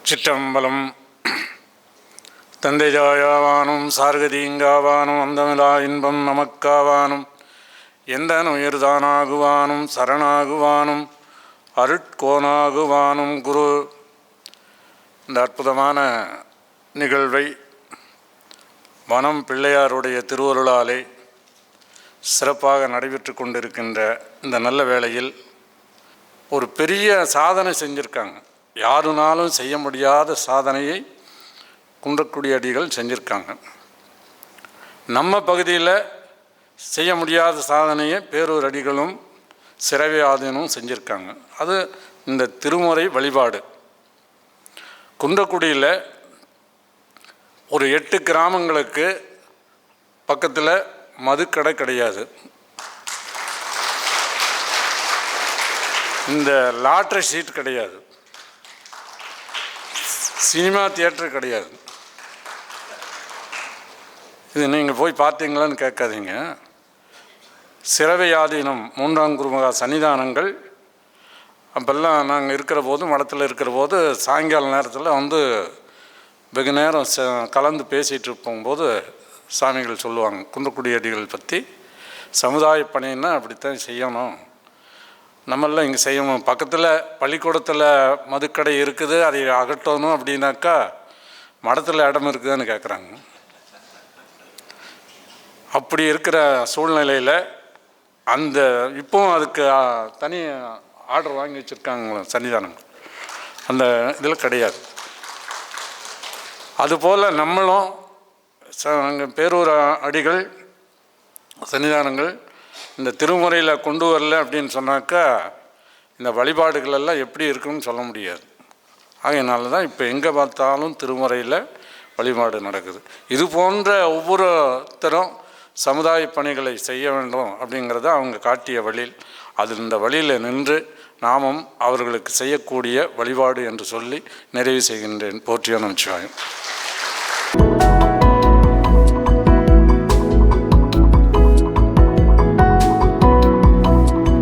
சிற்றம்பலம். தந்தைஜாயாவானும் சார்கதீங்காவானும் அந்தமிலா இன்பம் நமக்காவானும் எந்தன் உயிர்தானாகுவானும் சரணாகுவானும் அருட்கோனாகுவானும் குரு. இந்த அற்புதமான நிகழ்வை வனம் பிள்ளையாருடைய திருவருளாலே சிறப்பாக நடைபெற்று கொண்டிருக்கின்ற இந்த நல்ல வேளையில் ஒரு பெரிய சாதனை செஞ்சுருக்காங்க. யாருனாலும் செய்ய முடியாத சாதனையை குன்றக்குடி அடிகள் செஞ்சுருக்காங்க. நம்ம பகுதியில் செய்ய முடியாத சாதனையை பேரூர் அடிகளும் சிறவை ஆதீனும் செஞ்சுருக்காங்க. அது இந்த திருமுறை வழிபாடு. குன்றக்குடியில் ஒரு 8 கிராமங்களுக்கு பக்கத்தில் மதுக்கடை கிடையாது. இந்த லாட்ரி சீட் கிடையாது. சினிமா தியேட்டர் கிடையாது. இது நீங்கள் போய் பார்த்தீங்களான்னு கேட்காதீங்க. சிறவை ஆதீனம் 3ஆம் குருமகா சன்னிதானங்கள் அப்போல்லாம் நாங்கள் இருக்கிற போது, மடத்தில் இருக்கிற போது, சாயங்கால நேரத்தில் வந்து வெகு நேரம் கலந்து பேசிகிட்டு இருக்கும்போது சாமிகள் சொல்லுவாங்க, குன்றக்குடி அடிகள் பற்றி சமுதாய பணின்னா அப்படித்தான் செய்யணும், நம்மளாம் இங்கே செய்யணும். பக்கத்தில் பள்ளிக்கூடத்தில் மதுக்கடை இருக்குது, அதை அகற்றணும் அப்படின்னாக்கா மடத்தில் இடம் இருக்குதுன்னு கேட்குறாங்க. அப்படி இருக்கிற சூழ்நிலையில் அந்த இப்போவும் அதுக்கு தனி ஆர்டர் வாங்கி வச்சுருக்காங்க சன்னிதானம். அந்த இதில் கிடையாது. அதுபோல் நம்மளும் அங்கே பேரூர் அடிகள் சன்னிதானங்கள் இந்த திருமுறையில் கொண்டு வரல அப்படின்னு சொன்னாக்கா இந்த வழிபாடுகளெல்லாம் எப்படி இருக்குன்னு சொல்ல முடியாது. ஆகையினால தான் இப்போ எங்கே பார்த்தாலும் திருமுறையில் வழிபாடு நடக்குது. இது போன்ற ஒவ்வொருத்தரும் சமுதாய பணிகளை செய்ய வேண்டும் அப்படிங்கிறத அவங்க காட்டிய வழியில், அது இந்த வழியில் நின்று நாமும் அவர்களுக்கு செய்யக்கூடிய வழிபாடு என்று சொல்லி நிறைவு செய்கின்றேன். போற்றிய நமச்சிவாயம்.